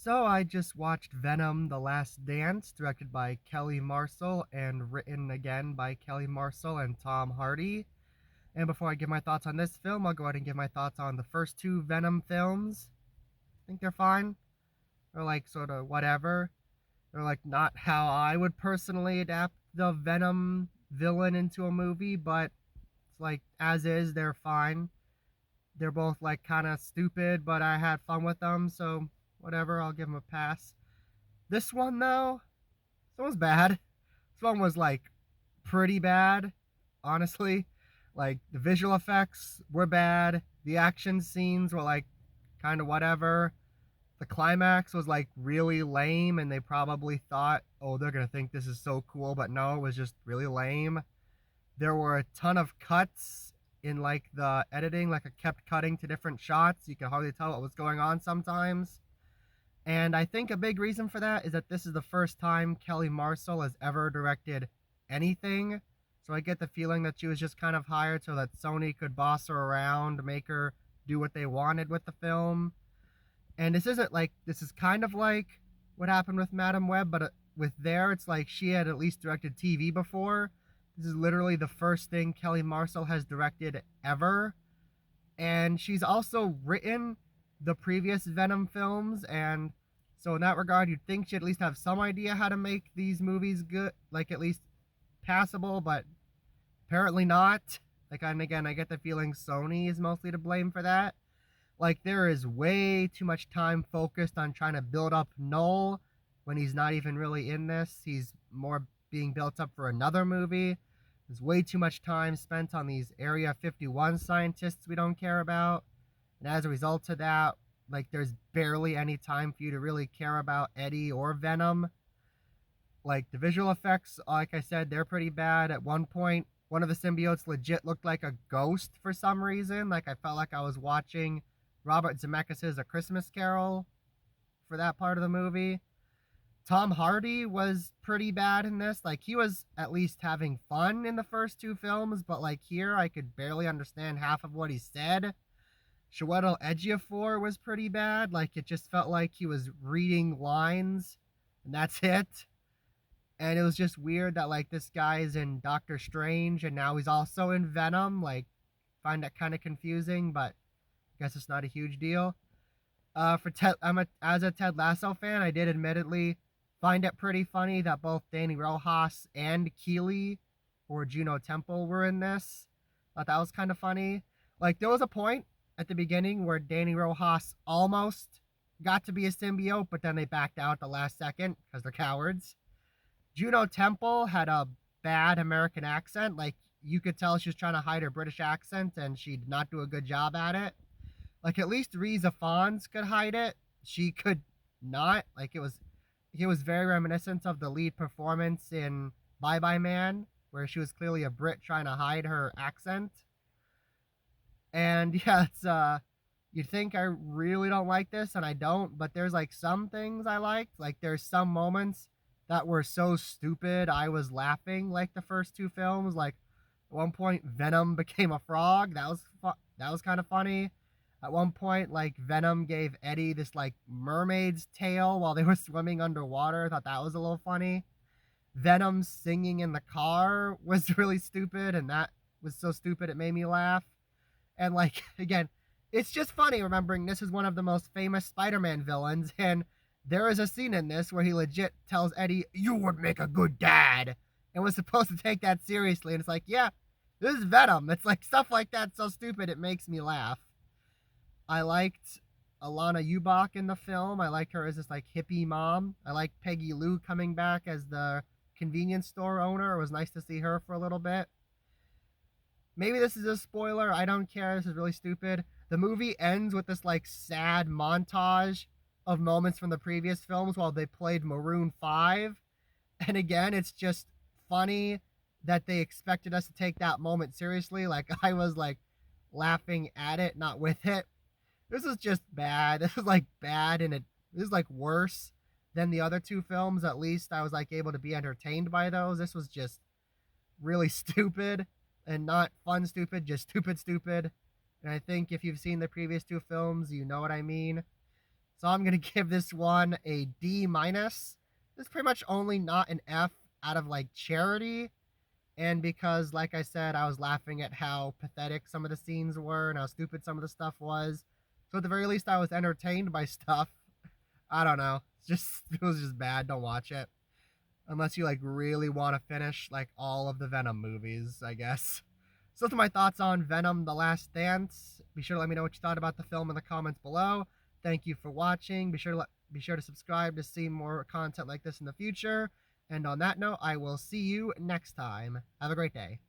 So I just watched Venom: The Last Dance, directed by Kelly Marcel and written again by Kelly Marcel and Tom Hardy. And before I give my thoughts on this film, I'll go ahead and give my thoughts on the first two Venom films. I think they're fine. They're like sort of whatever. They're like not how I would personally adapt the Venom villain into a movie, but it's like as is, they're fine. They're both like kind of stupid, but I had fun with them, so whatever, I'll give them a pass. This one though, this one was bad. This one was like pretty bad, honestly. Like the visual effects were bad. The action scenes were like kind of whatever. The climax was like really lame, and they probably thought, oh, they're gonna think this is so cool, but no, it was just really lame. There were a ton of cuts in like the editing, like it kept cutting to different shots. You could hardly tell what was going on sometimes. And I think a big reason for that is that this is the first time Kelly Marcel has ever directed anything. So I get the feeling that she was just kind of hired so that Sony could boss her around, make her do what they wanted with the film. And this is kind of like what happened with Madam Web, but with there, it's like she had at least directed TV before. This is literally the first thing Kelly Marcel has directed ever. And she's also written the previous Venom films, and so in that regard, you'd think she'd at least have some idea how to make these movies good, like at least passable, but apparently not. Like, and again, I get the feeling Sony is mostly to blame for that. Like, there is way too much time focused on trying to build up Null when he's not even really in this. He's more being built up for another movie. There's way too much time spent on these Area 51 scientists we don't care about. And as a result of that, like, there's barely any time for you to really care about Eddie or Venom. Like, the visual effects, like I said, they're pretty bad. At one point, one of the symbiotes legit looked like a ghost for some reason. Like, I felt like I was watching Robert Zemeckis' A Christmas Carol for that part of the movie. Tom Hardy was pretty bad in this. Like, he was at least having fun in the first two films, but like here, I could barely understand half of what he said. Chiwetel Ejiofor was pretty bad. Like, it just felt like he was reading lines, and that's it. And it was just weird that like this guy is in Doctor Strange, and now he's also in Venom. Like, find that kind of confusing, but I guess it's not a huge deal. For Ted, as a Ted Lasso fan, I did admittedly find it pretty funny that both Danny Rojas and Keeley or Juno Temple were in this. Thought that was kind of funny. Like, there was a point at the beginning where Danny Rojas almost got to be a symbiote, but then they backed out the last second because they're cowards. Juno Temple had a bad American accent. Like, you could tell she was trying to hide her British accent, and she did not do a good job at it. Like, at least Reza Fons could hide it. She could not. Like, it was very reminiscent of the lead performance in Bye Bye Man, where she was clearly a Brit trying to hide her accent. And yeah, it's you'd think I really don't like this, and I don't, but there's like some things I liked. Like, there's some moments that were so stupid I was laughing, like the first two films. Like, at one point Venom became a frog. That was kind of funny. At one point, like, Venom gave Eddie this like mermaid's tail while they were swimming underwater. I thought that was a little funny. Venom singing in the car was really stupid, and that was so stupid it made me laugh. And like, again, it's just funny remembering this is one of the most famous Spider-Man villains, and there is a scene in this where he legit tells Eddie, "You would make a good dad," and was supposed to take that seriously. And it's like, yeah, this is Venom. It's like stuff like that so stupid it makes me laugh. I liked Alana Ubach in the film. I liked her as this like hippie mom. I liked Peggy Lou coming back as the convenience store owner. It was nice to see her for a little bit. Maybe this is a spoiler. I don't care. This is really stupid. The movie ends with this like sad montage of moments from the previous films while they played Maroon 5. And again, it's just funny that they expected us to take that moment seriously. Like, I was like laughing at it, not with it. This is just bad. This is like bad, and this is like worse than the other two films. At least I was like able to be entertained by those. This was just really stupid, and not fun stupid, just stupid stupid. And I think if you've seen the previous two films, you know what I mean. So I'm gonna give this one a D minus. It's pretty much only not an F out of like charity, and because, like I said, I was laughing at how pathetic some of the scenes were and how stupid some of the stuff was. So at the very least, I was entertained by stuff. I don't know. It's just it was just bad. Don't watch it unless you like really want to finish like all of the Venom movies, I guess. So those are my thoughts on Venom: The Last Dance. Be sure to let me know what you thought about the film in the comments below. Thank you for watching. Be sure to subscribe to see more content like this in the future. And on that note, I will see you next time. Have a great day.